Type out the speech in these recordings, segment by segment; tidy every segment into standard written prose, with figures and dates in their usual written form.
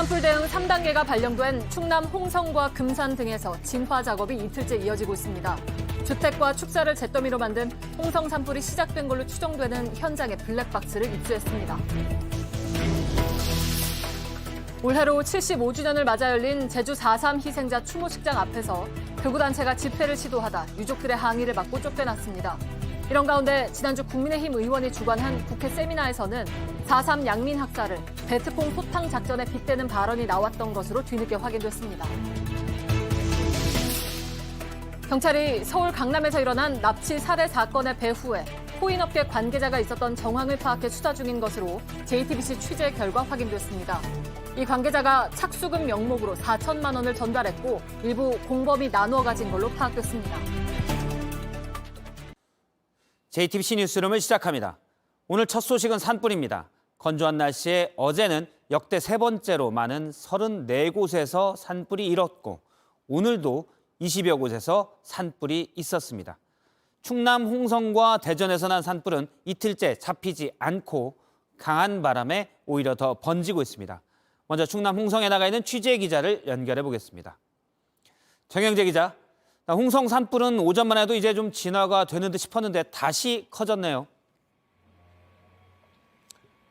산불 대응 3단계가 발령된 충남 홍성과 금산 등에서 진화 작업이 이틀째 이어지고 있습니다. 주택과 축사를 잿더미로 만든 홍성 산불이 시작된 걸로 추정되는 현장의 블랙박스를 입수했습니다. 올해로 75주년을 맞아 열린 제주 4.3 희생자 추모식장 앞에서 극우단체가 집회를 시도하다 유족들의 항의를 받고 쫓겨났습니다. 이런 가운데 지난주 국민의힘 의원이 주관한 국회 세미나에서는 4.3 양민 학살을 베트콩 포탕 작전에 빗대는 발언이 나왔던 것으로 뒤늦게 확인됐습니다. 경찰이 서울 강남에서 일어난 납치 살해 사건의 배후에 코인업계 관계자가 있었던 정황을 파악해 수사 중인 것으로 JTBC 취재 결과 확인됐습니다. 이 관계자가 착수금 명목으로 4천만 원을 전달했고 일부 공범이 나누어 가진 걸로 파악됐습니다. JTBC 뉴스룸을 시작합니다. 오늘 첫 소식은 산불입니다. 건조한 날씨에 어제는 역대 세 번째로 많은 34곳에서 산불이 일었고 오늘도 20여 곳에서 산불이 있었습니다. 충남 홍성과 대전에서 난 산불은 이틀째 잡히지 않고 강한 바람에 오히려 더 번지고 있습니다. 먼저 충남 홍성에 나가 있는 취재 기자를 연결해 보겠습니다. 정영재 기자, 홍성 산불은 오전만 해도 이제 좀 진화가 되는 듯 싶었는데 다시 커졌네요.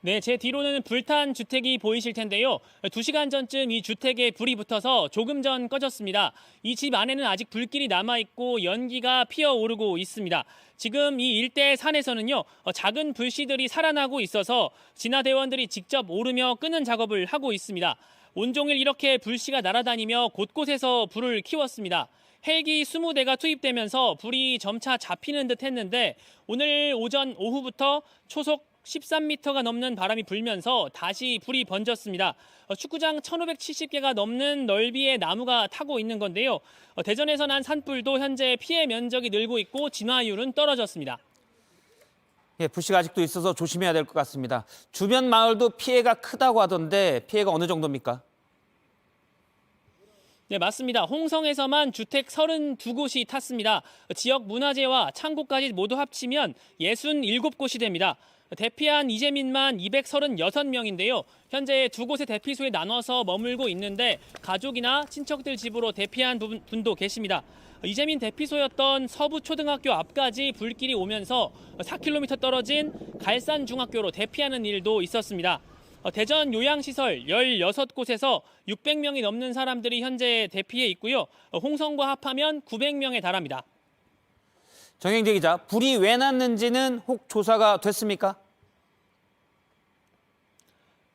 네, 제 뒤로는 불탄 주택이 보이실 텐데요. 2시간 전쯤 이 주택에 불이 붙어서 조금 전 꺼졌습니다. 이 집 안에는 아직 불길이 남아있고 연기가 피어오르고 있습니다. 지금 이 일대 산에서는요, 작은 불씨들이 살아나고 있어서 진화대원들이 직접 오르며 끄는 작업을 하고 있습니다. 온종일 이렇게 불씨가 날아다니며 곳곳에서 불을 키웠습니다. 헬기 20대가 투입되면서 불이 점차 잡히는 듯 했는데 오늘 오전 오후부터 초속 13m가 넘는 바람이 불면서 다시 불이 번졌습니다. 축구장 1,570개가 넘는 넓이의 나무가 타고 있는 건데요. 대전에서 난 산불도 현재 피해 면적이 늘고 있고 진화율은 떨어졌습니다. 예, 불씨가 아직도 있어서 조심해야 될 것 같습니다. 주변 마을도 피해가 크다고 하던데 피해가 어느 정도입니까? 네, 맞습니다. 홍성에서만 주택 32곳이 탔습니다. 지역 문화재와 창고까지 모두 합치면 67곳이 됩니다. 대피한 이재민만 236명인데요. 현재 두 곳의 대피소에 나눠서 머물고 있는데 가족이나 친척들 집으로 대피한 분도 계십니다. 이재민 대피소였던 서부초등학교 앞까지 불길이 오면서 4km 떨어진 갈산중학교로 대피하는 일도 있었습니다. 대전 요양시설 16곳에서 600명이 넘는 사람들이 현재 대피해 있고요. 홍성과 합하면 900명에 달합니다. 정영재 기자, 불이 왜 났는지는 혹 조사가 됐습니까?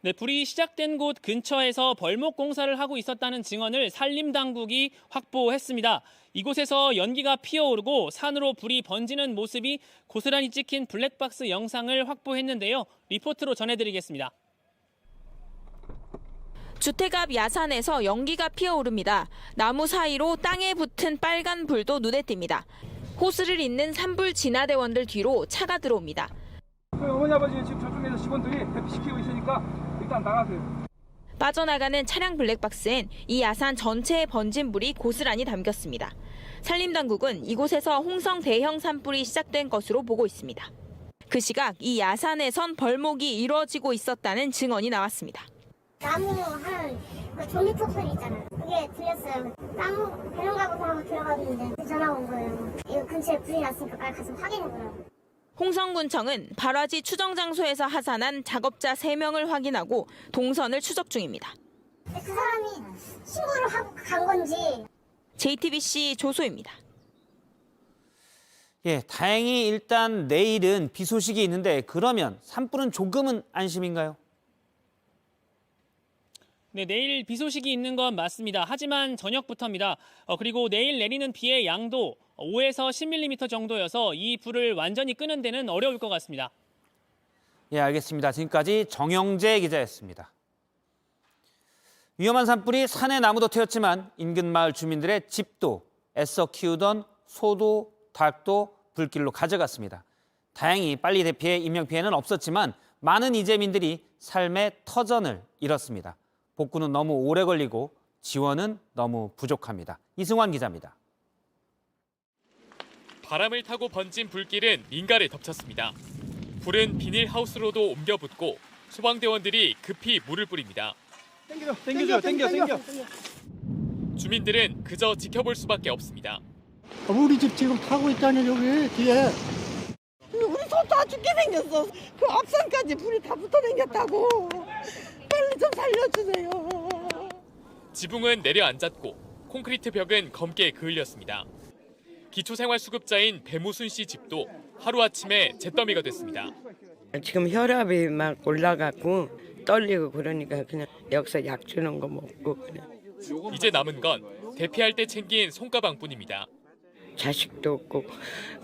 네, 불이 시작된 곳 근처에서 벌목 공사를 하고 있었다는 증언을 산림당국이 확보했습니다. 이곳에서 연기가 피어오르고 산으로 불이 번지는 모습이 고스란히 찍힌 블랙박스 영상을 확보했는데요. 리포트로 전해드리겠습니다. 주택 앞 야산에서 연기가 피어오릅니다. 나무 사이로 땅에 붙은 빨간 불도 눈에 띕니다. 호스를 잇는 산불 진화대원들 뒤로 차가 들어옵니다. 어머니 아버지 지금 저쪽에서 직원들이 대피시키고 있으니까 일단 나가세요. 빠져나가는 차량 블랙박스엔 이 야산 전체에 번진 불이 고스란히 담겼습니다. 산림당국은 이곳에서 홍성 대형 산불이 시작된 것으로 보고 있습니다. 그 시각 이 야산에선 벌목이 이루어지고 있었다는 증언이 나왔습니다. 나무 한 조미터 소리 있잖아요. 그게 들렸어요. 나무 배롱가고 하고 들어갔는데 전화가 온 거예요. 이거 근처에 불이 났으니까 빨리 가서 확인해보라고. 홍성군청은 발화지 추정 장소에서 하산한 작업자 3명을 확인하고 동선을 추적 중입니다. 그 사람이 신고를 하고 간 건지. JTBC 조소입니다. 예, 다행히 일단 내일은 비 소식이 있는데 그러면 산불은 조금은 안심인가요? 네, 내일 비 소식이 있는 건 맞습니다. 하지만 저녁부터입니다. 그리고 내일 내리는 비의 양도 5에서 10mm 정도여서 이 불을 완전히 끄는 데는 어려울 것 같습니다. 예, 알겠습니다. 지금까지 정영재 기자였습니다. 위험한 산불이 산에 나무도 태웠지만 인근 마을 주민들의 집도 애써 키우던 소도 닭도 불길로 가져갔습니다. 다행히 빨리 대피해 인명피해는 없었지만 많은 이재민들이 삶의 터전을 잃었습니다. 복구는 너무 오래 걸리고 지원은 너무 부족합니다. 이승환 기자입니다. 바람을 타고 번진 불길은 민가를 덮쳤습니다. 불은 비닐하우스로도 옮겨 붙고 소방대원들이 급히 물을 뿌립니다. 당겨. 주민들은 그저 지켜볼 수밖에 없습니다. 우리 집 지금 타고 있잖아요, 여기 뒤에. 우리 손 다 죽게 생겼어. 그 앞산까지 불이 다 붙어 생겼다고. 빨리 좀 살려주세요. 지붕은 내려앉았고 콘크리트 벽은 검게 그을렸습니다. 기초생활수급자인 배무순 씨 집도 하루아침에 잿더미가 됐습니다. 지금 혈압이 막 올라가고 떨리고 그러니까 그냥 여기서 약 주는 거 먹고 그냥. 이제 남은 건 대피할 때 챙긴 손가방뿐입니다. 자식도 없고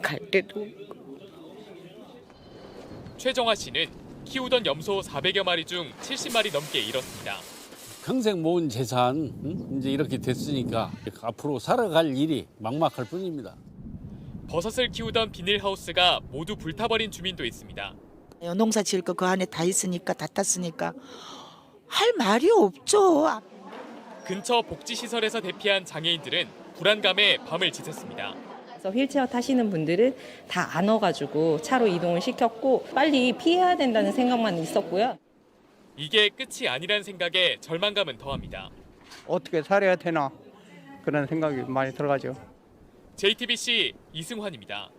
갈 데도 없고. 최정화 씨는 키우던 염소 400여 마리 중 70마리 넘게 잃었습니다. 평생 모은 재산 이제 이렇게 됐으니까 앞으로 살아갈 일이 막막할 뿐입니다. 버섯을 키우던 비닐하우스가 모두 불타버린 주민도 있습니다. 농사 지을 거 그 안에 다 있으니까 다 탔으니까 할 말이 없죠. 근처 복지시설에서 대피한 장애인들은 불안감에 밤을 지샜습니다. 그래서 휠체어 타시는 분들은 다 안아가지고 차로 이동을 시켰고 빨리 피해야 된다는 생각만 있었고요. 이게 끝이 아니란 생각에 절망감은 더합니다. 어떻게 살아야 되나 그런 생각이 많이 들어가죠. JTBC 이승환입니다.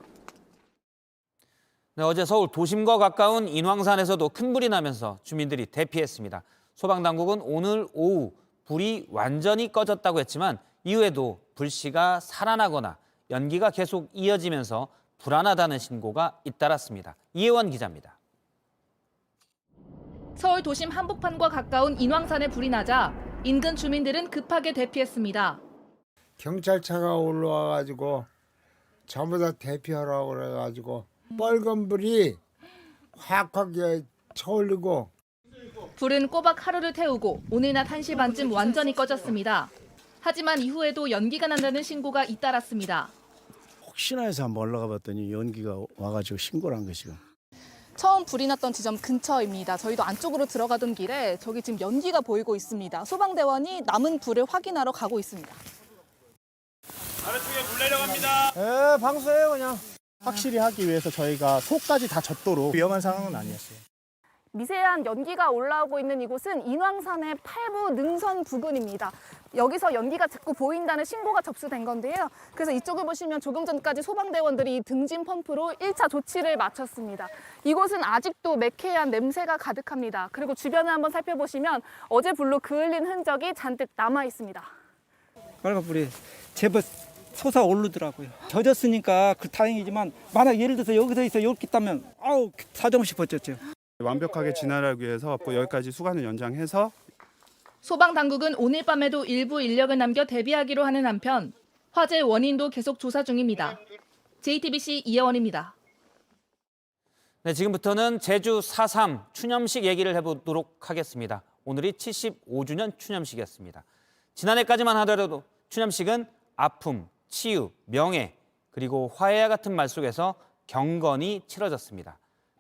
네, 어제 서울 도심과 가까운 인왕산에서도 큰 불이 나면서 주민들이 대피했습니다. 소방당국은 오늘 오후 불이 완전히 꺼졌다고 했지만 이후에도 불씨가 살아나거나 연기가 계속 이어지면서 불안하다는 신고가 잇따랐습니다. 이혜원 기자입니다. 서울 도심 한복판과 가까운 인왕산에 불이 나자 인근 주민들은 급하게 대피했습니다. 경찰차가 올라와가지고 전부 다 대피하라고 그래가지고 빨간 불이 확확 쳐올리고 불은 꼬박 하루를 태우고 오늘 낮 1시 반쯤 완전히 꺼졌습니다. 하지만 이후에도 연기가 난다는 신고가 잇따랐습니다. 혹시나 해서 한번 올라가 봤더니 연기가 와가지고 신고를 한 것이요. 처음 불이 났던 지점 근처입니다. 저희도 안쪽으로 들어가던 길에 저기 지금 연기가 보이고 있습니다. 소방대원이 남은 불을 확인하러 가고 있습니다. 아래쪽에 물 내려갑니다. 네, 방수해요 그냥. 확실히 하기 위해서 저희가 속까지 다 젖도록 위험한 상황은 아니었어요. 미세한 연기가 올라오고 있는 이곳은 인왕산의 팔부 능선 부근입니다. 여기서 연기가 자꾸 보인다는 신고가 접수된 건데요. 그래서 이쪽을 보시면 조금 전까지 소방대원들이 등진 펌프로 1차 조치를 마쳤습니다. 이곳은 아직도 매캐한 냄새가 가득합니다. 그리고 주변을 한번 살펴보시면 어제 불로 그을린 흔적이 잔뜩 남아 있습니다. 빨간 불이 제법 솟아오르더라고요. 젖었으니까 그 다행이지만 만약 예를 들어서 여기서 이렇게 있다면 아우 사정없이 버텼죠. 완벽하게 진화를 위해서 여기까지 수관을 연장해서 소방당국은 오늘 밤에도 일부 인력을 남겨 대비하기로 하는 한편 화재 원인도 계속 조사 중입니다. JTBC 이혜원입니다. 네, 지금부터는 제주 4.3 추념식 얘기를 해보도록 하겠습니다. 오늘이 75주년 추념식이었습니다. 지난해까지만 하더라도 추념식은 아픔, 치유, 명예, 그리고 화해와 같은 말 속에서 경건히 치러졌습니다.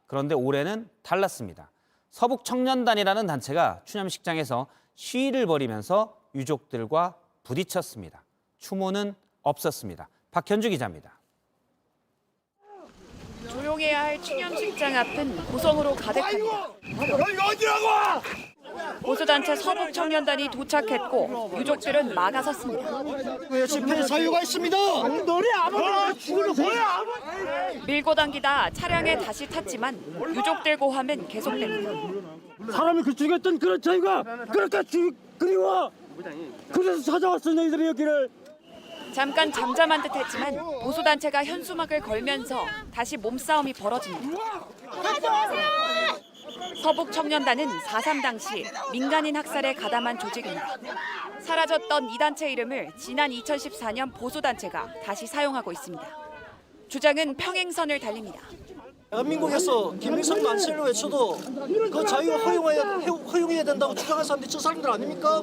그런데 올해는 달랐습니다. 서북청년단이라는 단체가 추념식장에서 시위를 벌이면서 유족들과 부딪혔습니다. 추모는 없었습니다. 박현주 기자입니다. 조용해야 할 추념식장 앞은 고성으로 가득합니다. 보수단체 서북청년단이 도착했고 유족들은 막아섰습니다. 집회 자유가 있습니다. 너네 아버지가 죽을 거야. 밀고 당기다 차량에 다시 탔지만 유족들 고함은 계속됩니다. 사람이 그 죽였던 그런 자유가 그렇게 그리워. 그래서 찾아왔어 너희들이 여기를. 잠깐 잠잠한 듯했지만 보수단체가 현수막을 걸면서 다시 몸싸움이 벌어집니다. 서북청년단은 4.3 당시 민간인 학살에 가담한 조직입니다. 사라졌던 이 단체 이름을 지난 2014년 보수단체가 다시 사용하고 있습니다. 주장은 평행선을 달립니다. 대한민국에서 김일성 만세를 외쳐도 그 자유 허용해야 된다고 주장하는 사람들이 저 사람들 아닙니까?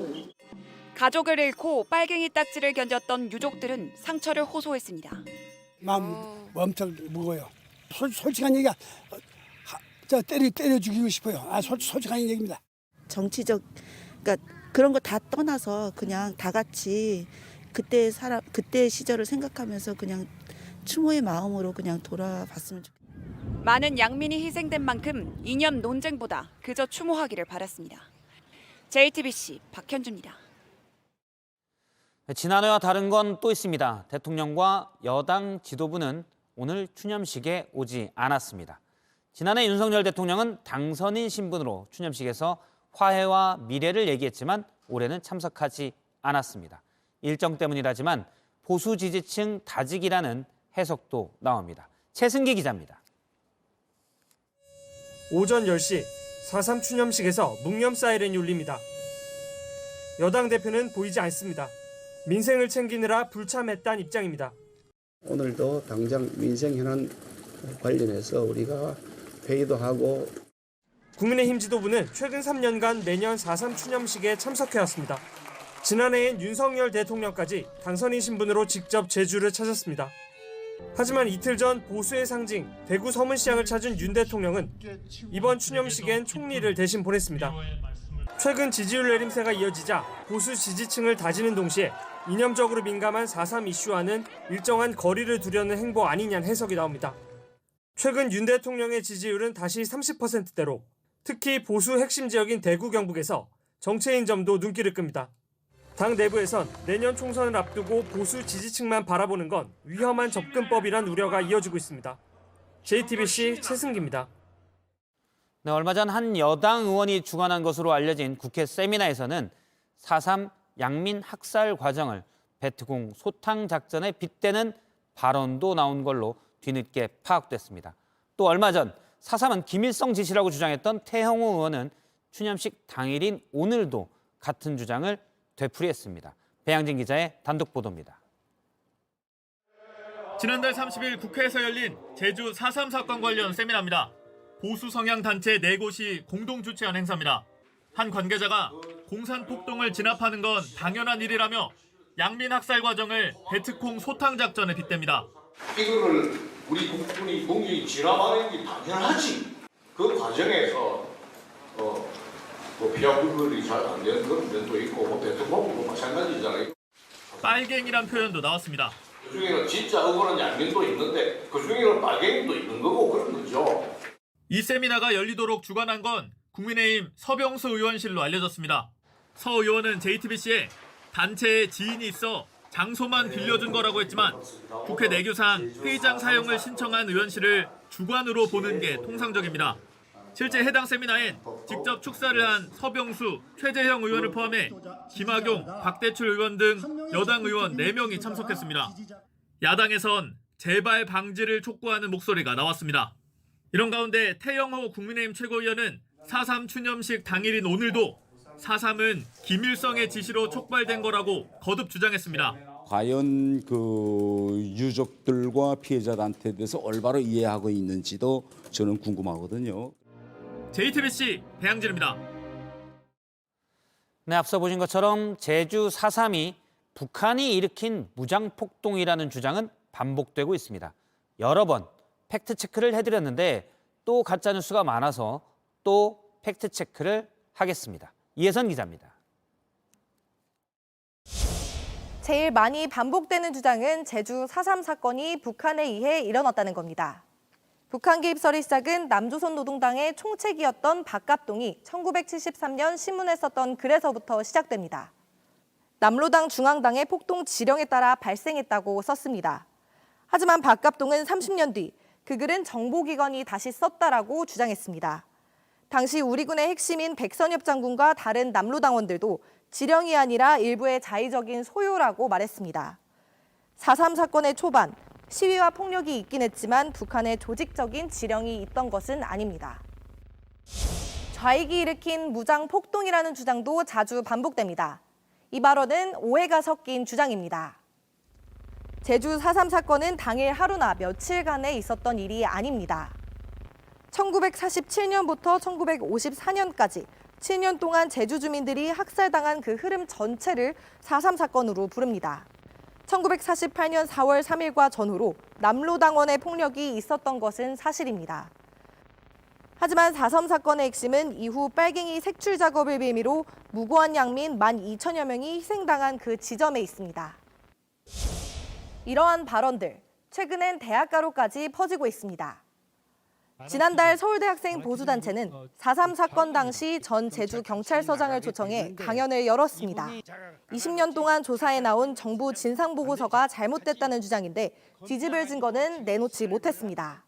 가족을 잃고 빨갱이 딱지를 견뎠던 유족들은 상처를 호소했습니다. 마음 엄청 무거워요. 솔직한 얘기야. 때려 죽이고 싶어요. 솔직한 얘기입니다. 정치적 그러니까 그런 거 다 떠나서 그냥 다 같이 그때 시절을 생각하면서 그냥 추모의 마음으로 그냥 돌아봤으면 좋겠어요. 많은 양민이 희생된 만큼 이념 논쟁보다 그저 추모하기를 바랐습니다. JTBC 박현주입니다. 지난해와 다른 건 또 있습니다. 대통령과 여당 지도부는 오늘 추념식에 오지 않았습니다. 지난해 윤석열 대통령은 당선인 신분으로 추념식에서 화해와 미래를 얘기했지만 올해는 참석하지 않았습니다. 일정 때문이라지만 보수 지지층 다짐이라는 해석도 나옵니다. 최승기 기자입니다. 오전 10시 4.3 추념식에서 묵념 사이렌이 울립니다. 여당 대표는 보이지 않습니다. 민생을 챙기느라 불참했다는 입장입니다. 오늘도 당장 민생 현안 관련해서 우리가 회의도 하고. 국민의힘 지도부는 최근 3년간 매년 4.3 추념식에 참석해왔습니다. 지난해엔 윤석열 대통령까지 당선인 신분으로 직접 제주를 찾았습니다. 하지만 이틀 전 보수의 상징 대구 서문시장을 찾은 윤 대통령은 이번 추념식엔 총리를 대신 보냈습니다. 최근 지지율 내림세가 이어지자 보수 지지층을 다지는 동시에 이념적으로 민감한 4.3 이슈와는 일정한 거리를 두려는 행보 아니냐는 해석이 나옵니다. 최근 윤 대통령의 지지율은 다시 30%대로 특히 보수 핵심 지역인 대구 경북에서 정체인 점도 눈길을 끕니다. 당 내부에선 내년 총선을 앞두고 보수 지지층만 바라보는 건 위험한 접근법이란 우려가 이어지고 있습니다. JTBC 최승기입니다. 네, 얼마 전 한 여당 의원이 주관한 것으로 알려진 국회 세미나에서는 4.3 양민 학살 과정을 베트콩 소탕 작전에 빗대는 발언도 나온 걸로 뒤늦게 파악됐습니다. 또 얼마 전 4.3은 김일성 지시라고 주장했던 태형호 의원은 추념식 당일인 오늘도 같은 주장을 되풀이했습니다. 배양진 기자의 단독 보도입니다. 지난달 30일 국회에서 열린 제주 4.3 사건 관련 세미나입니다. 보수 성향 단체 4곳이 공동 주최한 행사입니다. 한 관계자가 공산 폭동을 진압하는 건 당연한 일이라며 양민 학살 과정을 베트콩 소탕 작전에 빗댑니다. 이거를 우리 국군이 공격이 진압하는 게 당연하지. 그 과정에서 피하 구별이 잘 안 되는 그런 면도 있고 베트콩도 마찬가지잖아요. 빨갱이란 표현도 나왔습니다. 그 중에는 진짜 억울한 양민도 있는데 그 중에는 빨갱이도 있는 거고 그런 거죠. 이 세미나가 열리도록 주관한 건 국민의힘 서병수 의원실로 알려졌습니다. 서 의원은 JTBC에 단체에 지인이 있어 장소만 빌려준 거라고 했지만 국회 내규상 회의장 사용을 신청한 의원실을 주관으로 보는 게 통상적입니다. 실제 해당 세미나엔 직접 축사를 한 서병수, 최재형 의원을 포함해 김학용, 박대출 의원 등 여당 의원 4명이 참석했습니다. 야당에선 재발 방지를 촉구하는 목소리가 나왔습니다. 이런 가운데 태영호 국민의힘 최고위원은 4.3 추념식 당일인 오늘도 4.3은 김일성의 지시로 촉발된 거라고 거듭 주장했습니다. 과연 그 유족들과 피해자한테 대해서 올바로 이해하고 있는지도 저는 궁금하거든요. JTBC 배양진입니다. 네, 앞서 보신 것처럼 제주 4.3이 북한이 일으킨 무장폭동이라는 주장은 반복되고 있습니다. 여러 번 팩트체크를 해드렸는데 또 가짜뉴스가 많아서 또 팩트체크를 하겠습니다. 이혜선 기자입니다. 제일 많이 반복되는 주장은 제주 4.3 사건이 북한에 의해 일어났다는 겁니다. 북한 개입설의 시작은 남조선 노동당의 총책이었던 박갑동이 1973년 신문에 썼던 글에서부터 시작됩니다. 남로당 중앙당의 폭동 지령에 따라 발생했다고 썼습니다. 하지만 박갑동은 30년 뒤 그 글은 정보기관이 다시 썼다라고 주장했습니다. 당시 우리군의 핵심인 백선엽 장군과 다른 남로당원들도 지령이 아니라 일부의 자의적인 소요라고 말했습니다. 4.3 사건의 초반, 시위와 폭력이 있긴 했지만 북한의 조직적인 지령이 있던 것은 아닙니다. 좌익이 일으킨 무장 폭동이라는 주장도 자주 반복됩니다. 이 발언은 오해가 섞인 주장입니다. 제주 4.3 사건은 당일 하루나 며칠간에 있었던 일이 아닙니다. 1947년부터 1954년까지 7년 동안 제주 주민들이 학살당한 그 흐름 전체를 4.3 사건으로 부릅니다. 1948년 4월 3일과 전후로 남로당원의 폭력이 있었던 것은 사실입니다. 하지만 4.3 사건의 핵심은 이후 빨갱이 색출 작업을 빌미로 무고한 양민 12,000여 명이 희생당한 그 지점에 있습니다. 이러한 발언들, 최근엔 대학가로까지 퍼지고 있습니다. 지난달 서울대 학생 보수단체는 4.3 사건 당시 전 제주경찰서장을 초청해 강연을 열었습니다. 20년 동안 조사에 나온 정부 진상보고서가 잘못됐다는 주장인데 뒤집을 증거는 내놓지 못했습니다.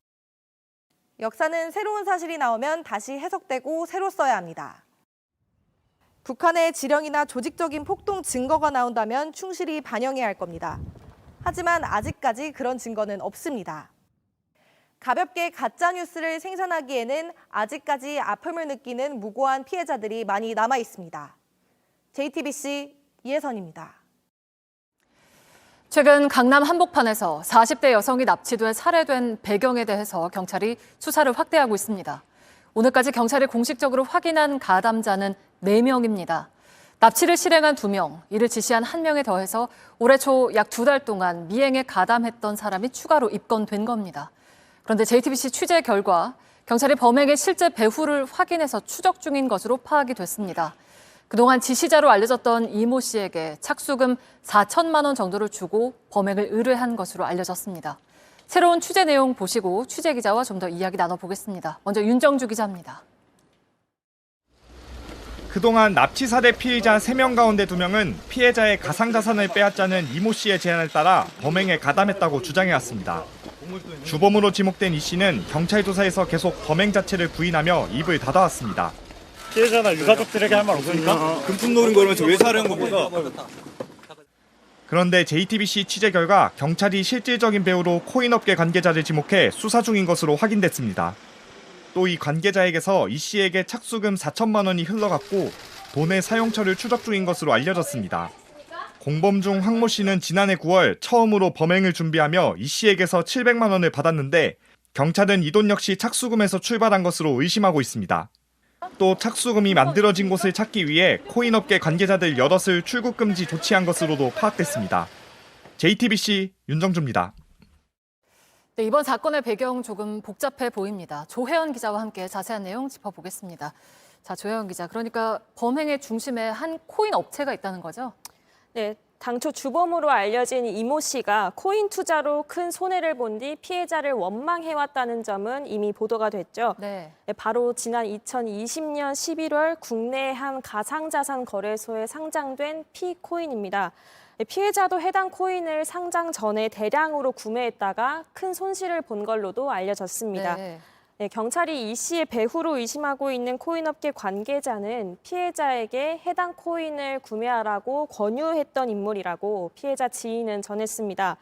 역사는 새로운 사실이 나오면 다시 해석되고 새로 써야 합니다. 북한의 지령이나 조직적인 폭동 증거가 나온다면 충실히 반영해야 할 겁니다. 하지만 아직까지 그런 증거는 없습니다. 가볍게 가짜뉴스를 생산하기에는 아직까지 아픔을 느끼는 무고한 피해자들이 많이 남아 있습니다. JTBC 이혜선입니다. 최근 강남 한복판에서 40대 여성이 납치돼 살해된 배경에 대해서 경찰이 수사를 확대하고 있습니다. 오늘까지 경찰이 공식적으로 확인한 가담자는 4명입니다. 납치를 실행한 2명, 이를 지시한 1명에 더해서 올해 초 약 2달 동안 미행에 가담했던 사람이 추가로 입건된 겁니다. 그런데 JTBC 취재 결과 경찰이 범행의 실제 배후를 확인해서 추적 중인 것으로 파악이 됐습니다. 그동안 지시자로 알려졌던 이모 씨에게 착수금 4천만 원 정도를 주고 범행을 의뢰한 것으로 알려졌습니다. 새로운 취재 내용 보시고 취재 기자와 좀 더 이야기 나눠보겠습니다. 먼저 윤정주 기자입니다. 그동안 납치 사대 피의자 3명 가운데 2명은 피해자의 가상자산을 빼앗자는 이모 씨의 제안을 따라 범행에 가담했다고 주장해왔습니다. 주범으로 지목된 이 씨는 경찰 조사에서 계속 범행 자체를 부인하며 입을 닫아왔습니다. 피해자나 유가족들에게 할 말 없습니까? 금품 노린 거라면서 왜 살해한 겁니까? 그런데 JTBC 취재 결과 경찰이 실질적인 배우로 코인업계 관계자를 지목해 수사 중인 것으로 확인됐습니다. 또 이 관계자에게서 이 씨에게 착수금 4천만 원이 흘러갔고 돈의 사용처를 추적 중인 것으로 알려졌습니다. 공범 중 황모 씨는 지난해 9월 처음으로 범행을 준비하며 이 씨에게서 700만 원을 받았는데 경찰은 이 돈 역시 착수금에서 출발한 것으로 의심하고 있습니다. 또 착수금이 만들어진 곳을 찾기 위해 코인업계 관계자들 여럿을 출국 금지 조치한 것으로도 파악됐습니다. JTBC 윤정주입니다. 네, 이번 사건의 배경 조금 복잡해 보입니다. 조혜연 기자와 함께 자세한 내용 짚어보겠습니다. 자, 조혜연 기자, 그러니까 범행의 중심에 한 코인 업체가 있다는 거죠? 네, 당초 주범으로 알려진 이모 씨가 코인 투자로 큰 손해를 본 뒤 피해자를 원망해왔다는 점은 이미 보도가 됐죠. 네. 바로 지난 2020년 11월 국내 한 가상자산 거래소에 상장된 피코인입니다. 피해자도 해당 코인을 상장 전에 대량으로 구매했다가 큰 손실을 본 걸로도 알려졌습니다. 네. 네, 경찰이 이 씨의 배후로 의심하고 있는 코인업계 관계자는 피해자에게 해당 코인을 구매하라고 권유했던 인물이라고 피해자 지인은 전했습니다.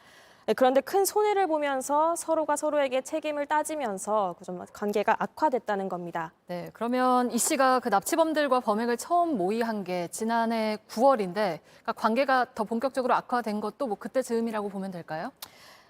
네, 그런데 큰 손해를 보면서 서로가 서로에게 책임을 따지면서 좀 관계가 악화됐다는 겁니다. 네, 그러면 이 씨가 그 납치범들과 범행을 처음 모의한 게 지난해 9월인데 그러니까 관계가 더 본격적으로 악화된 것도 뭐 그때 즈음이라고 보면 될까요?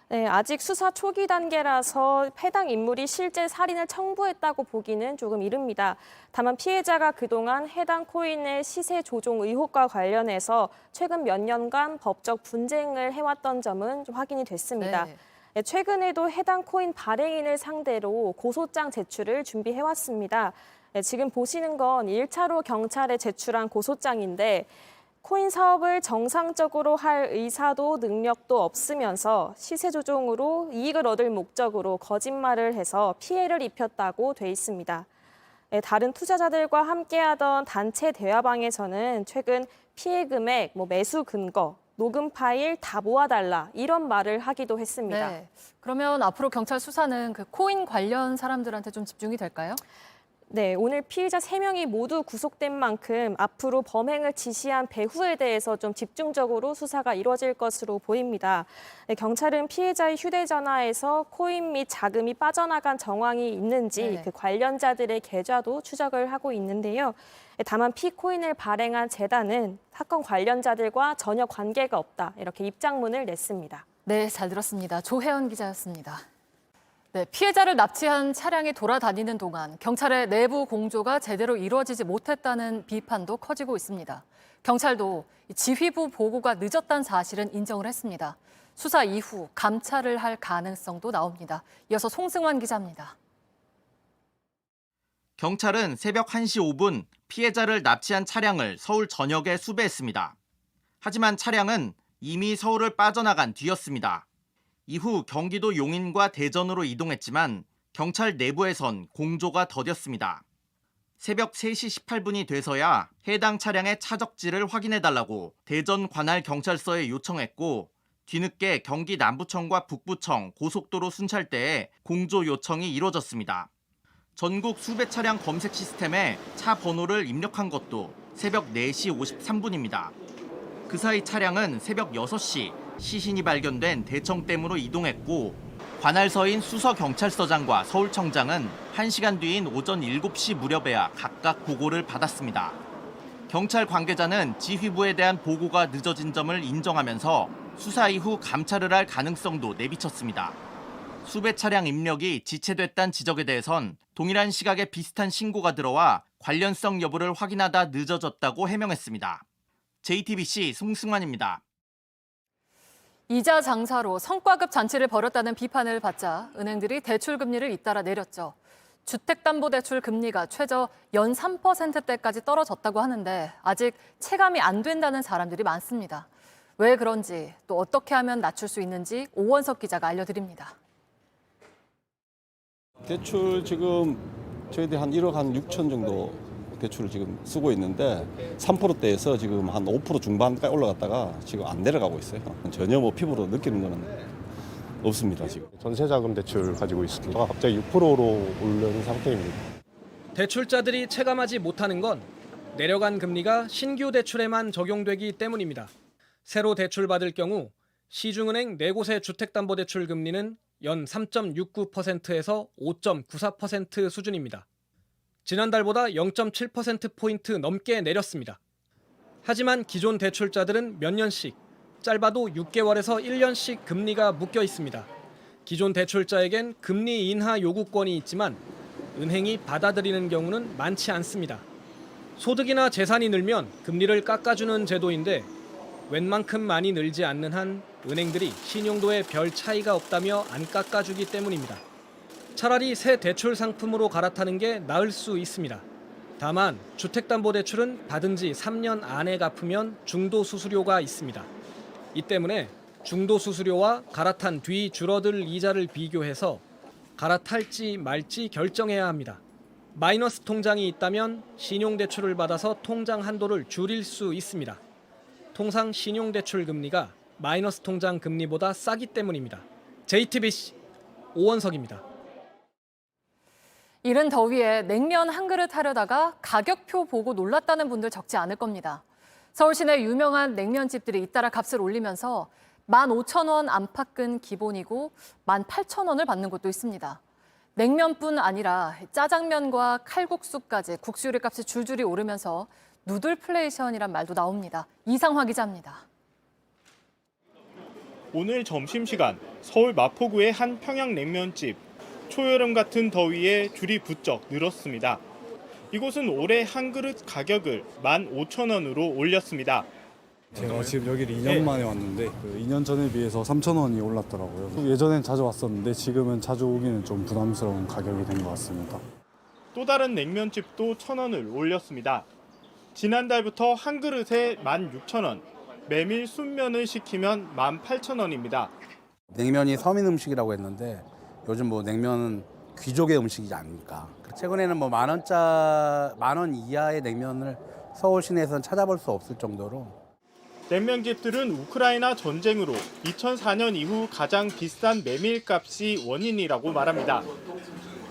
네, 아직 수사 초기 단계라서 해당 인물이 실제 살인을 청부했다고 보기는 조금 이릅니다. 다만 피해자가 그동안 해당 코인의 시세 조종 의혹과 관련해서 최근 몇 년간 법적 분쟁을 해왔던 점은 좀 확인이 됐습니다. 네, 최근에도 해당 코인 발행인을 상대로 고소장 제출을 준비해왔습니다. 네, 지금 보시는 건 1차로 경찰에 제출한 고소장인데 코인 사업을 정상적으로 할 의사도 능력도 없으면서 시세 조종으로 이익을 얻을 목적으로 거짓말을 해서 피해를 입혔다고 돼 있습니다. 다른 투자자들과 함께하던 단체 대화방에서는 최근 피해 금액, 매수 근거, 녹음 파일 다 모아달라 이런 말을 하기도 했습니다. 네. 그러면 앞으로 경찰 수사는 그 코인 관련 사람들한테 좀 집중이 될까요? 네, 오늘 피의자 3명이 모두 구속된 만큼 앞으로 범행을 지시한 배후에 대해서 좀 집중적으로 수사가 이루어질 것으로 보입니다. 네, 경찰은 피해자의 휴대전화에서 코인 및 자금이 빠져나간 정황이 있는지 그 관련자들의 계좌도 추적을 하고 있는데요. 다만 피코인을 발행한 재단은 사건 관련자들과 전혀 관계가 없다 이렇게 입장문을 냈습니다. 네, 잘 들었습니다. 조혜연 기자였습니다. 네, 피해자를 납치한 차량이 돌아다니는 동안 경찰의 내부 공조가 제대로 이루어지지 못했다는 비판도 커지고 있습니다. 경찰도 지휘부 보고가 늦었다는 사실은 인정을 했습니다. 수사 이후 감찰을 할 가능성도 나옵니다. 이어서 송승환 기자입니다. 경찰은 새벽 1시 5분 피해자를 납치한 차량을 서울 전역에 수배했습니다. 하지만 차량은 이미 서울을 빠져나간 뒤였습니다. 이후 경기도 용인과 대전으로 이동했지만 경찰 내부에선 공조가 더뎠습니다. 새벽 3시 18분이 돼서야 해당 차량의 차적지를 확인해달라고 대전 관할 경찰서에 요청했고 뒤늦게 경기 남부청과 북부청 고속도로 순찰대에 공조 요청이 이뤄졌습니다. 전국 수배 차량 검색 시스템에 차 번호를 입력한 것도 새벽 4시 53분입니다. 그 사이 차량은 새벽 6시 시신이 발견된 대청댐으로 이동했고 관할서인 수서경찰서장과 서울청장은 1시간 뒤인 오전 7시 무렵에야 각각 보고를 받았습니다. 경찰 관계자는 지휘부에 대한 보고가 늦어진 점을 인정하면서 수사 이후 감찰을 할 가능성도 내비쳤습니다. 수배 차량 입력이 지체됐다는 지적에 대해선 동일한 시각에 비슷한 신고가 들어와 관련성 여부를 확인하다 늦어졌다고 해명했습니다. JTBC 송승환입니다. 이자 장사로 성과급 잔치를 벌였다는 비판을 받자 은행들이 대출 금리를 잇따라 내렸죠. 주택담보대출 금리가 최저 연 3%대까지 떨어졌다고 하는데 아직 체감이 안 된다는 사람들이 많습니다. 왜 그런지 또 어떻게 하면 낮출 수 있는지 오원석 기자가 알려드립니다. 대출 지금 저희들이 한 1억 한 6천 정도 대출을 지금 쓰고 있는데 3%대에서 지금 한 5% 중반까지 올라갔다가 지금 안 내려가고 있어요. 전혀 뭐 피부로 느끼는 거는 없습니다. 지금. 전세자금 대출 가지고 있습니다. 갑자기 6%로 오른 상태입니다. 대출자들이 체감하지 못하는 건 내려간 금리가 신규 대출에만 적용되기 때문입니다. 새로 대출받을 경우 시중은행 4곳의 주택담보대출 금리는 연 3.69%에서 5.94% 수준입니다. 지난달보다 0.7%포인트 넘게 내렸습니다. 하지만 기존 대출자들은 몇 년씩, 짧아도 6개월에서 1년씩 금리가 묶여 있습니다. 기존 대출자에겐 금리 인하 요구권이 있지만 은행이 받아들이는 경우는 많지 않습니다. 소득이나 재산이 늘면 금리를 깎아주는 제도인데 웬만큼 많이 늘지 않는 한 은행들이 신용도에 별 차이가 없다며 안 깎아주기 때문입니다. 차라리 새 대출 상품으로 갈아타는 게 나을 수 있습니다. 다만 주택담보대출은 받은 지 3년 안에 갚으면 중도수수료가 있습니다. 이 때문에 중도수수료와 갈아탄 뒤 줄어들 이자를 비교해서 갈아탈지 말지 결정해야 합니다. 마이너스 통장이 있다면 신용대출을 받아서 통장 한도를 줄일 수 있습니다. 통상 신용대출 금리가 마이너스 통장 금리보다 싸기 때문입니다. JTBC 오원석입니다. 이른 더위에 냉면 한 그릇 하려다가 가격표 보고 놀랐다는 분들 적지 않을 겁니다. 서울 시내 유명한 냉면집들이 잇따라 값을 올리면서 15,000원 안팎은 기본이고 18,000원을 받는 곳도 있습니다. 냉면뿐 아니라 짜장면과 칼국수까지 국수 요리 값이 줄줄이 오르면서 누들플레이션이란 말도 나옵니다. 이상화 기자입니다. 오늘 점심시간 서울 마포구의 한 평양냉면집. 초여름 같은 더위에 줄이 부쩍 늘었습니다. 이곳은 올해 한 그릇 가격을 15,000원으로 올렸습니다. 제가 지금 여기를 2년 만에 왔는데 2년 전에 비해서 3,000원이 올랐더라고요. 예전엔 자주 왔었는데 지금은 자주 오기는 좀 부담스러운 가격이 된 것 같습니다. 또 다른 냉면집도 1,000원을 올렸습니다. 지난달부터 한 그릇에 16,000원, 메밀 순면을 시키면 18,000원입니다. 냉면이 서민 음식이라고 했는데 요즘 뭐 냉면은 귀족의 음식이지 않습니까? 최근에는 뭐 만 원 이하의 냉면을 서울 시내에서는 찾아볼 수 없을 정도로. 냉면집들은 우크라이나 전쟁으로 2004년 이후 가장 비싼 메밀값이 원인이라고 말합니다.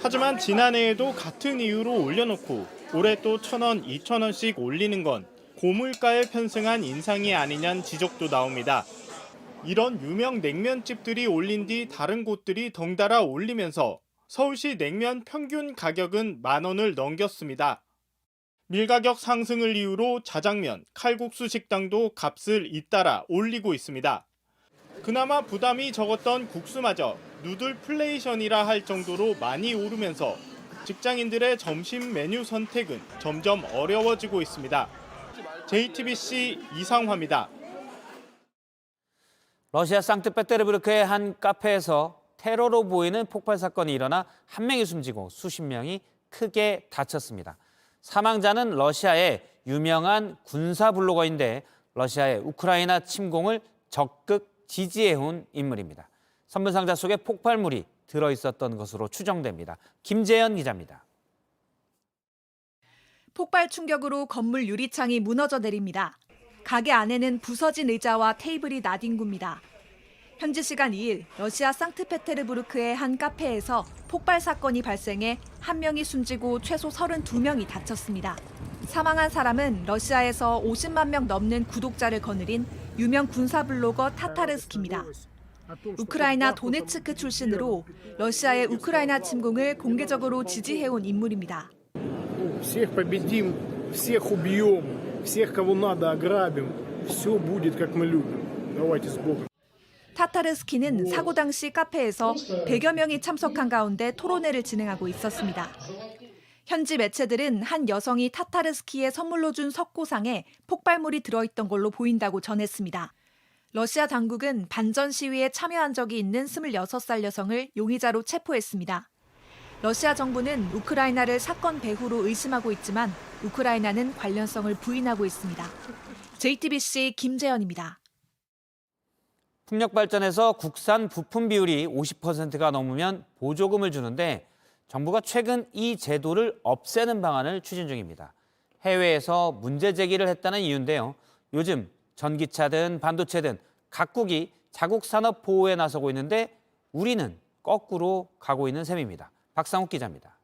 하지만 지난해에도 같은 이유로 올려놓고 올해 또 1,000원, 2,000원씩 올리는 건 고물가에 편승한 인상이 아니냐는 지적도 나옵니다. 이런 유명 냉면집들이 올린 뒤 다른 곳들이 덩달아 올리면서 서울시 냉면 평균 가격은 10,000원을 넘겼습니다. 밀가격 상승을 이유로 자장면, 칼국수 식당도 값을 잇따라 올리고 있습니다. 그나마 부담이 적었던 국수마저 누들플레이션이라 할 정도로 많이 오르면서 직장인들의 점심 메뉴 선택은 점점 어려워지고 있습니다. JTBC 이상화입니다. 러시아 상트페테르부르크의 한 카페에서 테러로 보이는 폭발 사건이 일어나 한 명이 숨지고 수십 명이 크게 다쳤습니다. 사망자는 러시아의 유명한 군사 블로거인데 러시아의 우크라이나 침공을 적극 지지해온 인물입니다. 선물 상자 속에 폭발물이 들어있었던 것으로 추정됩니다. 김재현 기자입니다. 폭발 충격으로 건물 유리창이 무너져 내립니다. 가게 안에는 부서진 의자와 테이블이 나뒹굽니다. 현지 시간 2일 러시아 상트페테르부르크의 한 카페에서 폭발 사건이 발생해 한 명이 숨지고 최소 32명이 다쳤습니다. 사망한 사람은 러시아에서 50만 명 넘는 구독자를 거느린 유명 군사 블로거 타타르스키입니다. 우크라이나 도네츠크 출신으로 러시아의 우크라이나 침공을 공개적으로 지지해온 인물입니다. Всех победим, всех убьем, всех кого надо ограбим. Все будет как мы любим. Давайте с Богом. 타타르스키는 사고 당시 카페에서 100여 명이 참석한 가운데 토론회를 진행하고 있었습니다. 현지 매체들은 한 여성이 타타르스키에 선물로 준 석고상에 폭발물이 들어있던 걸로 보인다고 전했습니다. 러시아 당국은 반전 시위에 참여한 적이 있는 26살 여성을 용의자로 체포했습니다. 러시아 정부는 우크라이나를 사건 배후로 의심하고 있지만 우크라이나는 관련성을 부인하고 있습니다. JTBC 김재현입니다. 풍력 발전에서 국산 부품 비율이 50%가 넘으면 보조금을 주는데 정부가 최근 이 제도를 없애는 방안을 추진 중입니다. 해외에서 문제 제기를 했다는 이유인데요. 요즘 전기차든 반도체든 각국이 자국 산업 보호에 나서고 있는데 우리는 거꾸로 가고 있는 셈입니다. 박상욱 기자입니다.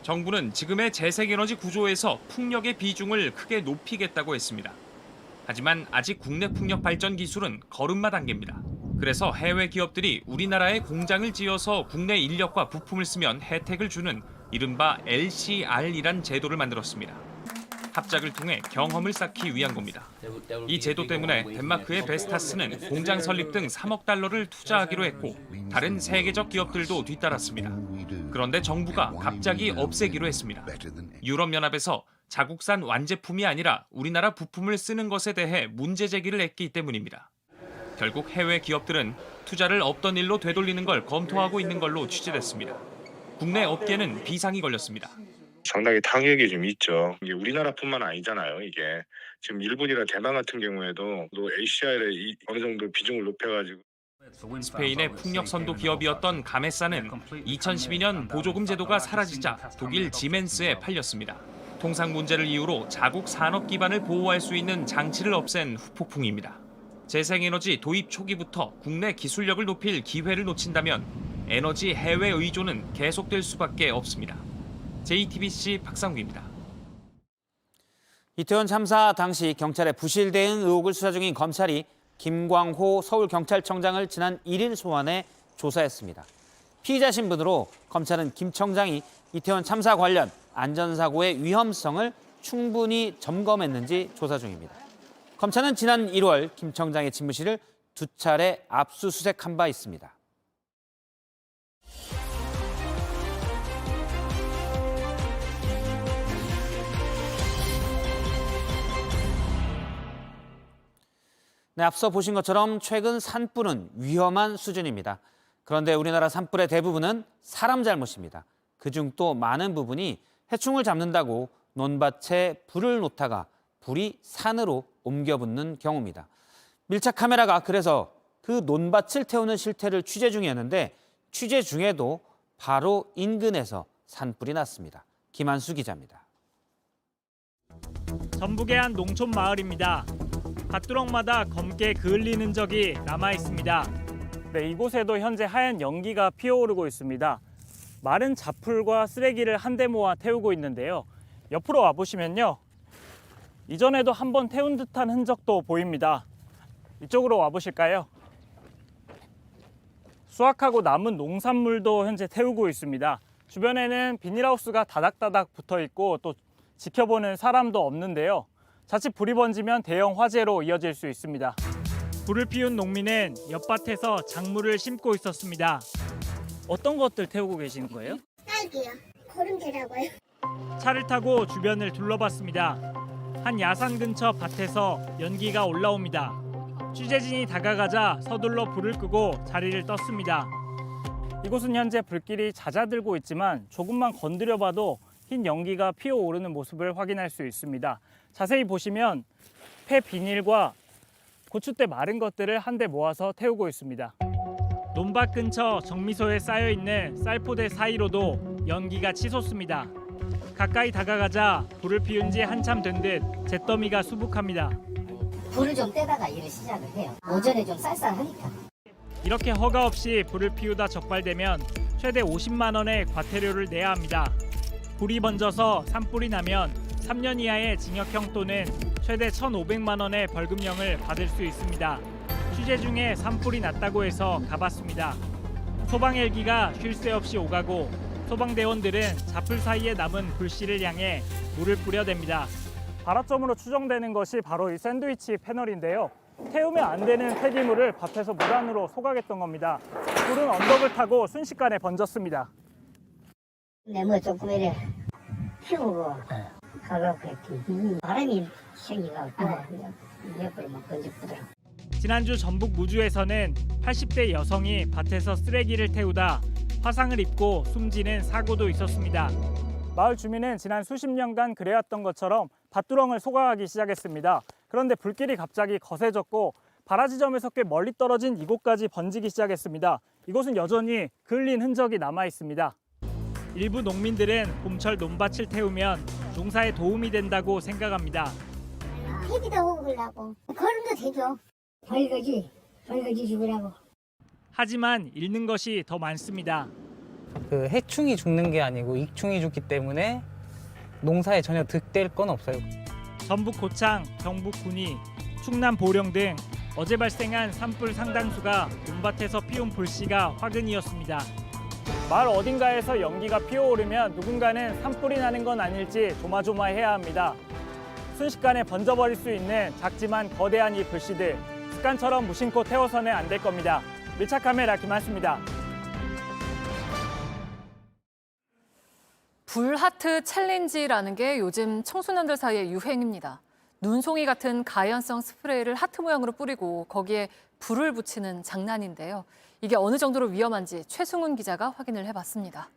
정부는 지금의 재생에너지 구조에서 풍력의 비중을 크게 높이겠다고 했습니다. 하지만 아직 국내 풍력 발전 기술은 걸음마 단계입니다. 그래서 해외 기업들이 우리나라에 공장을 지어서 국내 인력과 부품을 쓰면 혜택을 주는 이른바 LCR이란 제도를 만들었습니다. 합작을 통해 경험을 쌓기 위한 겁니다. 이 제도 때문에 덴마크의 베스타스는 공장 설립 등 3억 달러를 투자하기로 했고 다른 세계적 기업들도 뒤따랐습니다. 그런데 정부가 갑자기 없애기로 했습니다. 유럽연합에서 자국산 완제품이 아니라 우리나라 부품을 쓰는 것에 대해 문제 제기를 했기 때문입니다. 결국 해외 기업들은 투자를 없던 일로 되돌리는 걸 검토하고 있는 걸로 취재됐습니다. 국내 업계는 비상이 걸렸습니다. 상당히 타격이 좀 있죠. 이게 우리나라뿐만 아니잖아요. 이게 지금 일본이나 대만 같은 경우에도 ACR에 어느 정도 비중을 높여가지고 스페인의 풍력 선도 기업이었던 가메사는 2012년 보조금 제도가 사라지자 독일 지멘스에 팔렸습니다. 통상 문제를 이유로 자국 산업 기반을 보호할 수 있는 장치를 없앤 후폭풍입니다. 재생에너지 도입 초기부터 국내 기술력을 높일 기회를 놓친다면 에너지 해외 의존은 계속될 수밖에 없습니다. JTBC 박상욱입니다. 이태원 참사 당시 경찰의 부실 대응 의혹을 수사 중인 검찰이 김광호 서울경찰청장을 지난 1일 소환해 조사했습니다. 피의자 신분으로 검찰은 김 청장이 이태원 참사 관련 안전사고의 위험성을 충분히 점검했는지 조사 중입니다. 검찰은 지난 1월 김 청장의 집무실을 2차례 압수수색한 바 있습니다. 네, 앞서 보신 것처럼 최근 산불은 위험한 수준입니다. 그런데 우리나라 산불의 대부분은 사람 잘못입니다. 그중 또 많은 부분이 해충을 잡는다고 논밭에 불을 놓다가 불이 산으로 옮겨 붙는 경우입니다. 밀착 카메라가 그래서 그 논밭을 태우는 실태를 취재 중이었는데 취재 중에도 바로 인근에서 산불이 났습니다. 김한수 기자입니다. 전북의 한 농촌 마을입니다. 밭두렁마다 검게 그을린 흔적이 남아 있습니다. 네, 이곳에도 현재 하얀 연기가 피어오르고 있습니다. 마른 잡풀과 쓰레기를 한데 모아 태우고 있는데요. 옆으로 와보시면요. 이전에도 한번 태운 듯한 흔적도 보입니다. 이쪽으로 와보실까요? 수확하고 남은 농산물도 현재 태우고 있습니다. 주변에는 비닐하우스가 다닥다닥 붙어 있고 또 지켜보는 사람도 없는데요. 자칫 불이 번지면 대형 화재로 이어질 수 있습니다. 불을 피운 농민은 옆밭에서 작물을 심고 있었습니다. 어떤 것들 태우고 계시는 거예요? 딸기요. 고른게라고요. 차를 타고 주변을 둘러봤습니다. 한 야산 근처 밭에서 연기가 올라옵니다. 취재진이 다가가자 서둘러 불을 끄고 자리를 떴습니다. 이곳은 현재 불길이 잦아들고 있지만 조금만 건드려봐도 흰 연기가 피어오르는 모습을 확인할 수 있습니다. 자세히 보시면 폐 비닐과 고추대 마른 것들을 한데 모아서 태우고 있습니다. 논밭 근처 정미소에 쌓여 있는 쌀포대 사이로도 연기가 치솟습니다. 가까이 다가가자 불을 피운 지 한참 된 듯 잿더미가 수북합니다. 불을 좀 떼다가 일을 시작을 해요. 오전에 좀 쌀쌀하니까. 이렇게 허가 없이 불을 피우다 적발되면 최대 50만 원의 과태료를 내야 합니다. 불이 번져서 산불이 나면 3년 이하의 징역형 또는 최대 1,500만 원의 벌금형을 받을 수 있습니다. 취재 중에 산불이 났다고 해서 가봤습니다. 소방 헬기가 쉴 새 없이 오가고 소방대원들은 잡풀 사이에 남은 불씨를 향해 물을 뿌려댑니다. 발화점으로 추정되는 것이 바로 이 샌드위치 패널인데요. 태우면 안 되는 폐기물을 밭에서 물 안으로 소각했던 겁니다. 불은 언덕을 타고 순식간에 번졌습니다. 뭐 조금 이래 피우고 가갖고 바람이 생기갖고 옆으로 막 번져보더라고. 지난주 전북 무주에서는 80대 여성이 밭에서 쓰레기를 태우다 화상을 입고 숨지는 사고도 있었습니다. 마을 주민은 지난 수십 년간 그래왔던 것처럼 밭두렁을 소각하기 시작했습니다. 그런데 불길이 갑자기 거세졌고 발화 지점에서 꽤 멀리 떨어진 이곳까지 번지기 시작했습니다. 이곳은 여전히 그을린 흔적이 남아 있습니다. 일부 농민들은 봄철 논밭을 태우면 농사에 도움이 된다고 생각합니다. 해기도 오고 그러려고 걸음도 되죠. 벌거지 죽으라고. 하지만 잃는 것이 더 많습니다. 그 해충이 죽는 게 아니고 익충이 죽기 때문에 농사에 전혀 득될 건 없어요. 전북 고창, 경북 군위, 충남 보령 등 어제 발생한 산불 상당수가 논밭에서 피운 불씨가 화근이었습니다. 마을 어딘가에서 연기가 피어오르면 누군가는 산불이 나는 건 아닐지 조마조마해야 합니다. 순식간에 번져버릴 수 있는 작지만 거대한 이 불씨들, 습관처럼 무심코 태워서는 안 될 겁니다. 밀착 카메라 김한수입니다. 불하트 챌린지라는 게 요즘 청소년들 사이에 유행입니다. 눈송이 같은 가연성 스프레이를 하트 모양으로 뿌리고 거기에 불을 붙이는 장난인데요. 이게 어느 정도로 위험한지 최승훈 기자가 확인을 해봤습니다.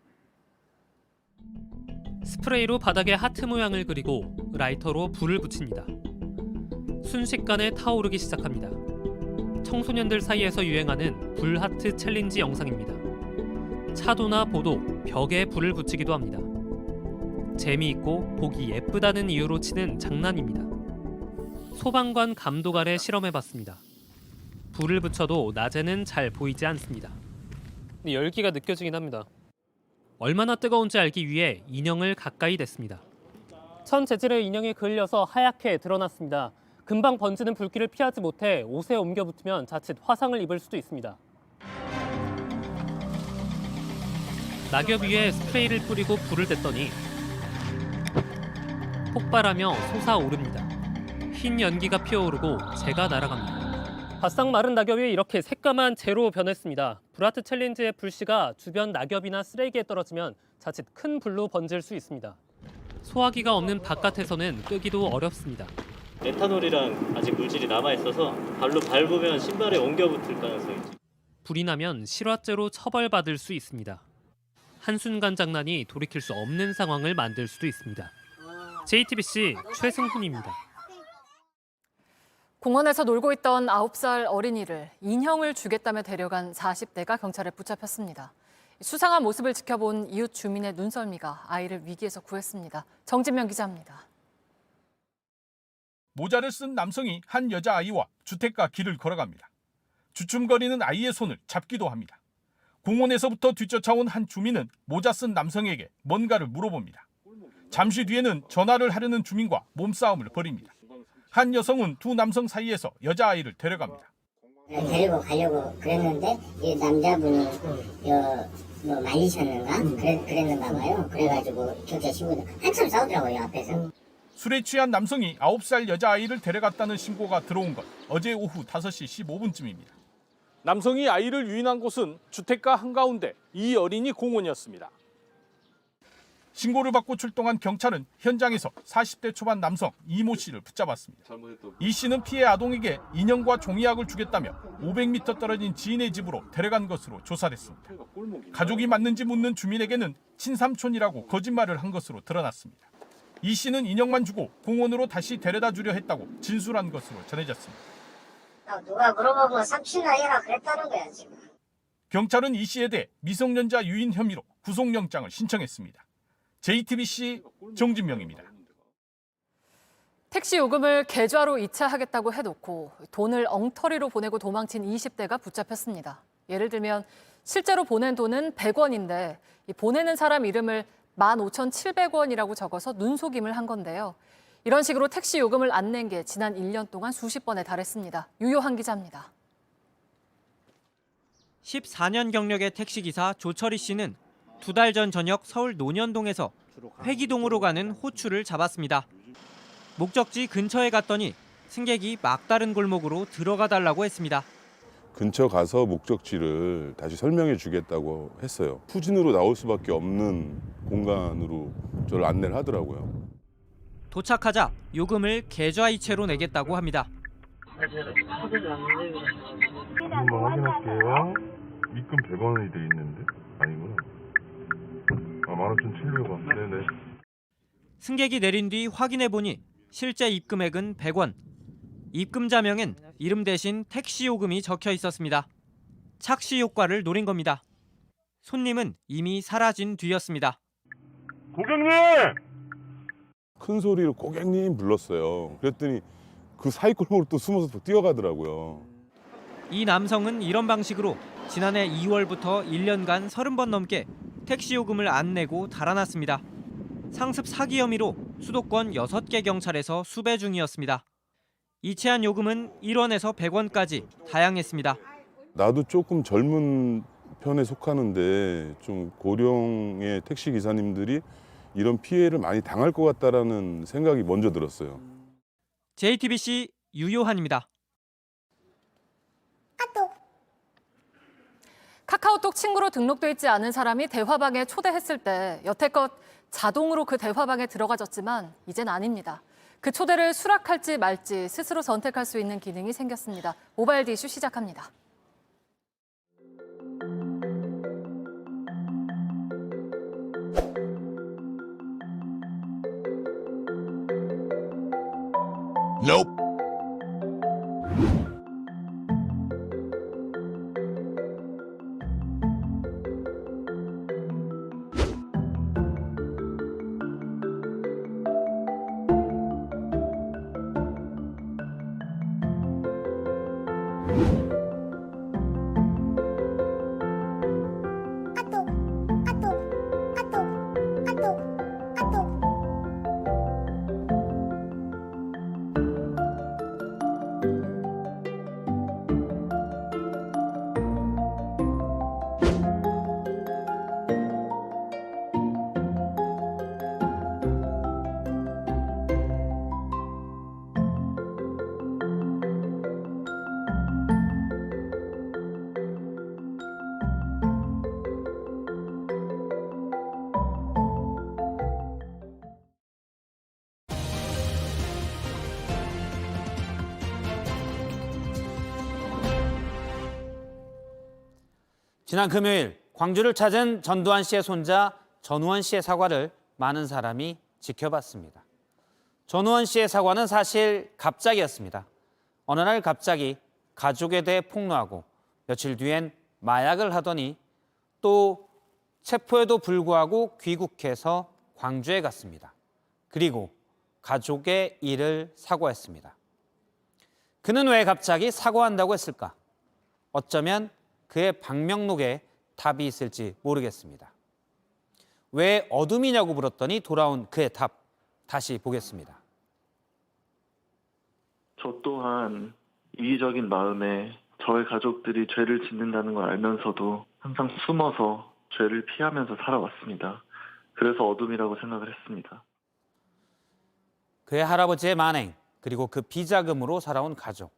스프레이로 바닥에 하트 모양을 그리고 라이터로 불을 붙입니다. 순식간에 타오르기 시작합니다. 청소년들 사이에서 유행하는 불하트 챌린지 영상입니다. 차도나 보도, 벽에 불을 붙이기도 합니다. 재미있고 보기 예쁘다는 이유로 치는 장난입니다. 소방관 감독 아래 실험해봤습니다. 불을 붙여도 낮에는 잘 보이지 않습니다. 열기가 느껴지긴 합니다. 얼마나 뜨거운지 알기 위해 인형을 가까이 댔습니다. 천 재질의 인형이 그을려서 하얗게 드러났습니다. 금방 번지는 불길을 피하지 못해 옷에 옮겨 붙으면 자칫 화상을 입을 수도 있습니다. 낙엽 위에 스프레이를 뿌리고 불을 댔더니 폭발하며 솟아오릅니다. 흰 연기가 피어오르고 재가 날아갑니다. 바싹 마른 낙엽이 이렇게 새까만 재로 변했습니다. 불하트 챌린지의 불씨가 주변 낙엽이나 쓰레기에 떨어지면 자칫 큰 불로 번질 수 있습니다. 소화기가 없는 바깥에서는 끄기도 어렵습니다. 에탄올이랑 아직 물질이 남아있어서 발로 밟으면 신발에 옮겨 붙을 가능성이 있죠. 불이 나면 실화죄로 처벌받을 수 있습니다. 한순간 장난이 돌이킬 수 없는 상황을 만들 수도 있습니다. JTBC 최승훈입니다. 공원에서 놀고 있던 9살 어린이를 인형을 주겠다며 데려간 40대가 경찰에 붙잡혔습니다. 수상한 모습을 지켜본 이웃 주민의 눈썰미가 아이를 위기에서 구했습니다. 정진명 기자입니다. 모자를 쓴 남성이 한 여자아이와 주택가 길을 걸어갑니다. 주춤거리는 아이의 손을 잡기도 합니다. 공원에서부터 뒤쫓아온 한 주민은 모자 쓴 남성에게 뭔가를 물어봅니다. 잠시 뒤에는 전화를 하려는 주민과 몸싸움을 벌입니다. 한 여성은 두 남성 사이에서 여자아이를 데려갑니다. 데리고 가려고 그랬는데 이 남자분이 뭐 말리셨는가? 그랬는가 봐요. 그래가지고 경찰 신고도 한참 싸우더라고요, 앞에서. 술에 취한 남성이 9살 여자아이를 데려갔다는 신고가 들어온 건 어제 오후 5시 15분쯤입니다. 남성이 아이를 유인한 곳은 주택가 한가운데 이 어린이 공원이었습니다. 신고를 받고 출동한 경찰은 현장에서 40대 초반 남성 이모 씨를 붙잡았습니다. 이 씨는 피해 아동에게 인형과 종이약을 주겠다며 500m 떨어진 지인의 집으로 데려간 것으로 조사됐습니다. 가족이 맞는지 묻는 주민에게는 친삼촌이라고 거짓말을 한 것으로 드러났습니다. 이 씨는 인형만 주고 공원으로 다시 데려다 주려 했다고 진술한 것으로 전해졌습니다. 누가 물어보면 삼촌 아이라 그랬다는 거야, 지금. 경찰은 이 씨에 대해 미성년자 유인 혐의로 구속영장을 신청했습니다. JTBC 정진명입니다. 택시 요금을 계좌로 이체하겠다고 해놓고 돈을 엉터리로 보내고 도망친 20대가 붙잡혔습니다. 예를 들면 실제로 보낸 돈은 100원인데 보내는 사람 이름을 15,700원이라고 적어서 눈속임을 한 건데요. 이런 식으로 택시 요금을 안 낸 게 지난 1년 동안 수십 번에 달했습니다. 유효한 기자입니다. 14년 경력의 택시기사 조철희 씨는 2달 전 저녁 서울 논현동에서 회기동으로 가는 호추를 잡았습니다. 목적지 근처에 갔더니 승객이 막다른 골목으로 들어가 달라고 했습니다. 근처 가서 목적지를 다시 설명해 주겠다고 했어요. 후진으로 나올 수밖에 없는 공간으로 저를 안내를 하더라고요. 도착하자 요금을 계좌이체로 내겠다고 합니다. 한번 확인할게요. 입금 100원이 돼 있는데? 아니구나. 15,700원. 네네. 승객이 내린 뒤 확인해 보니 실제 입금액은 100원. 입금자명엔 이름 대신 택시 요금이 적혀 있었습니다. 착시 효과를 노린 겁니다. 손님은 이미 사라진 뒤였습니다. 고객님! 큰 소리로 고객님 불렀어요. 그랬더니 그 사이골목으로 또 숨어서 또 뛰어가더라고요. 이 남성은 이런 방식으로 지난해 2월부터 1년간 30번 넘게 택시 요금을 안 내고 달아났습니다. 상습 사기 혐의로 수도권 6개 경찰에서 수배 중이었습니다. 이체한 요금은 1원에서 100원까지 다양했습니다. 나도 조금 젊은 편에 속하는데 좀 고령의 택시 기사님들이 이런 피해를 많이 당할 것 같다라는 생각이 먼저 들었어요. JTBC 유요한입니다. 카카오톡 친구로 등록돼 있지 않은 사람이 대화방에 초대했을 때 여태껏 자동으로 그 대화방에 들어가졌지만 이젠 아닙니다. 그 초대를 수락할지 말지 스스로 선택할 수 있는 기능이 생겼습니다. 모바일 이슈 시작합니다. Nope. 지난 금요일 광주를 찾은 전두환 씨의 손자 전우원 씨의 사과를 많은 사람이 지켜봤습니다. 전우원 씨의 사과는 사실 갑작이었습니다. 어느 날 갑자기 가족에 대해 폭로하고 며칠 뒤엔 마약을 하더니 또 체포에도 불구하고 귀국해서 광주에 갔습니다. 그리고 가족의 일을 사과했습니다. 그는 왜 갑자기 사과한다고 했을까? 어쩌면 그의 방명록에 답이 있을지 모르겠습니다. 왜 어둠이냐고 물었더니 돌아온 그의 답, 다시 보겠습니다. 저 또한 이기적인 마음에 저의 가족들이 죄를 짓는다는 걸 알면서도 항상 숨어서 죄를 피하면서 살아왔습니다. 그래서 어둠이라고 생각을 했습니다. 그의 할아버지의 만행, 그리고 그 비자금으로 살아온 가족.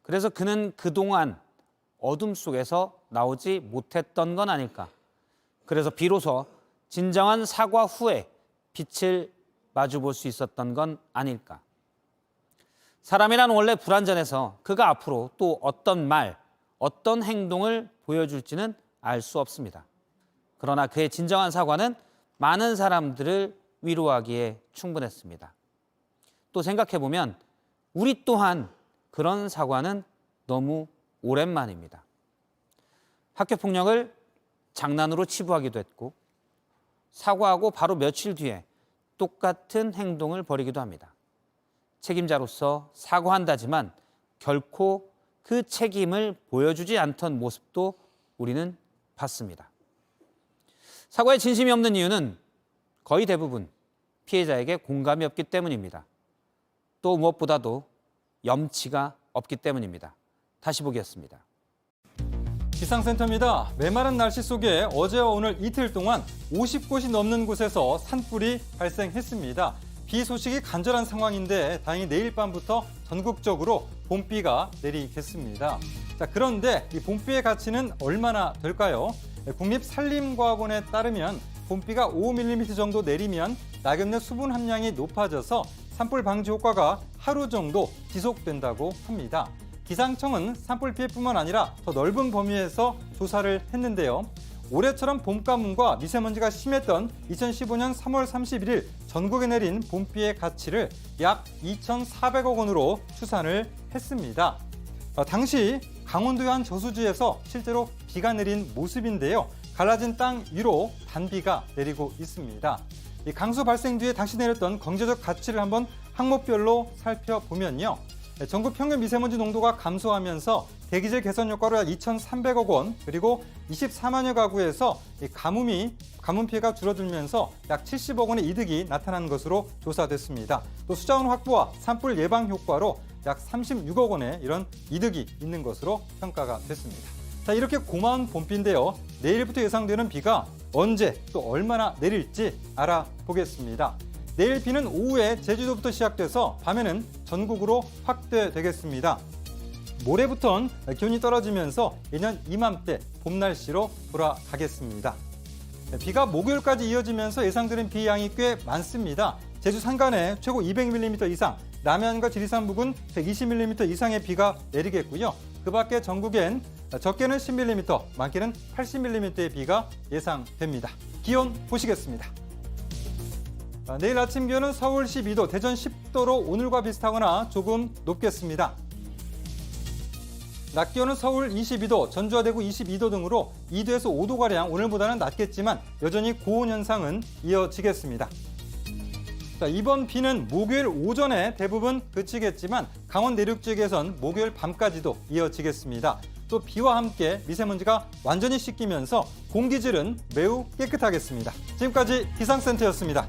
그래서 그는 그동안 어둠 속에서 나오지 못했던 건 아닐까. 그래서 비로소 진정한 사과 후에 빛을 마주볼 수 있었던 건 아닐까. 사람이란 원래 불완전해서 그가 앞으로 또 어떤 말, 어떤 행동을 보여줄지는 알 수 없습니다. 그러나 그의 진정한 사과는 많은 사람들을 위로하기에 충분했습니다. 또 생각해보면 우리 또한 그런 사과는 너무 오랜만입니다. 학교폭력을 장난으로 치부하기도 했고 사과하고 바로 며칠 뒤에 똑같은 행동을 벌이기도 합니다. 책임자로서 사과한다지만 결코 그 책임을 보여주지 않던 모습도 우리는 봤습니다. 사과에 진심이 없는 이유는 거의 대부분 피해자에게 공감이 없기 때문입니다. 또 무엇보다도 염치가 없기 때문입니다. 다시 보기였습니다. 기상센터입니다. 메마른 날씨 속에 어제와 오늘 이틀 동안 50곳이 넘는 곳에서 산불이 발생했습니다. 비 소식이 간절한 상황인데 다행히 내일 밤부터 전국적으로 봄비가 내리겠습니다. 자, 그런데 이 봄비의 가치는 얼마나 될까요? 국립산림과학원에 따르면 봄비가 5mm 정도 내리면 낙엽 내 수분 함량이 높아져서 산불 방지 효과가 하루 정도 지속된다고 합니다. 기상청은 산불 피해뿐만 아니라 더 넓은 범위에서 조사를 했는데요. 올해처럼 봄 가뭄과 미세먼지가 심했던 2015년 3월 31일 전국에 내린 봄비의 가치를 약 2,400억 원으로 추산을 했습니다. 당시 강원도의 한 저수지에서 실제로 비가 내린 모습인데요. 갈라진 땅 위로 단비가 내리고 있습니다. 이 강수 발생 뒤에 당시 내렸던 경제적 가치를 한번 항목별로 살펴보면요. 전국 평균 미세먼지 농도가 감소하면서 대기질 개선 효과로 약 2,300억 원, 그리고 24만여 가구에서 가뭄 피해가 줄어들면서 약 70억 원의 이득이 나타난 것으로 조사됐습니다. 또 수자원 확보와 산불 예방 효과로 약 36억 원의 이런 이득이 있는 것으로 평가가 됐습니다. 자, 이렇게 고마운 봄비인데요. 내일부터 예상되는 비가 언제 또 얼마나 내릴지 알아보겠습니다. 내일 비는 오후에 제주도부터 시작돼서 밤에는 전국으로 확대되겠습니다. 모레부터는 기온이 떨어지면서 예년 이맘때 봄 날씨로 돌아가겠습니다. 비가 목요일까지 이어지면서 예상되는 비 양이 꽤 많습니다. 제주 산간에 최고 200mm 이상, 남해안과 지리산 부근 120mm 이상의 비가 내리겠고요. 그 밖에 전국엔 적게는 10mm, 많게는 80mm의 비가 예상됩니다. 기온 보시겠습니다. 내일 아침 기온은 서울 12도, 대전 10도로 오늘과 비슷하거나 조금 높겠습니다. 낮 기온은 서울 22도, 전주와 대구 22도 등으로 2도에서 5도가량 오늘보다는 낮겠지만 여전히 고온 현상은 이어지겠습니다. 자, 이번 비는 목요일 오전에 대부분 그치겠지만 강원 내륙 지역에선 목요일 밤까지도 이어지겠습니다. 또 비와 함께 미세먼지가 완전히 씻기면서 공기질은 매우 깨끗하겠습니다. 지금까지 기상센터였습니다.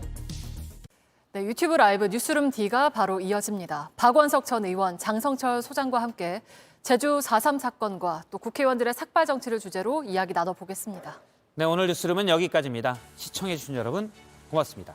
네, 유튜브 라이브 뉴스룸 D가 바로 이어집니다. 박원석 전 의원, 장성철 소장과 함께 제주 4.3 사건과 또 국회의원들의 삭발 정치를 주제로 이야기 나눠보겠습니다. 네, 오늘 뉴스룸은 여기까지입니다. 시청해주신 여러분 고맙습니다.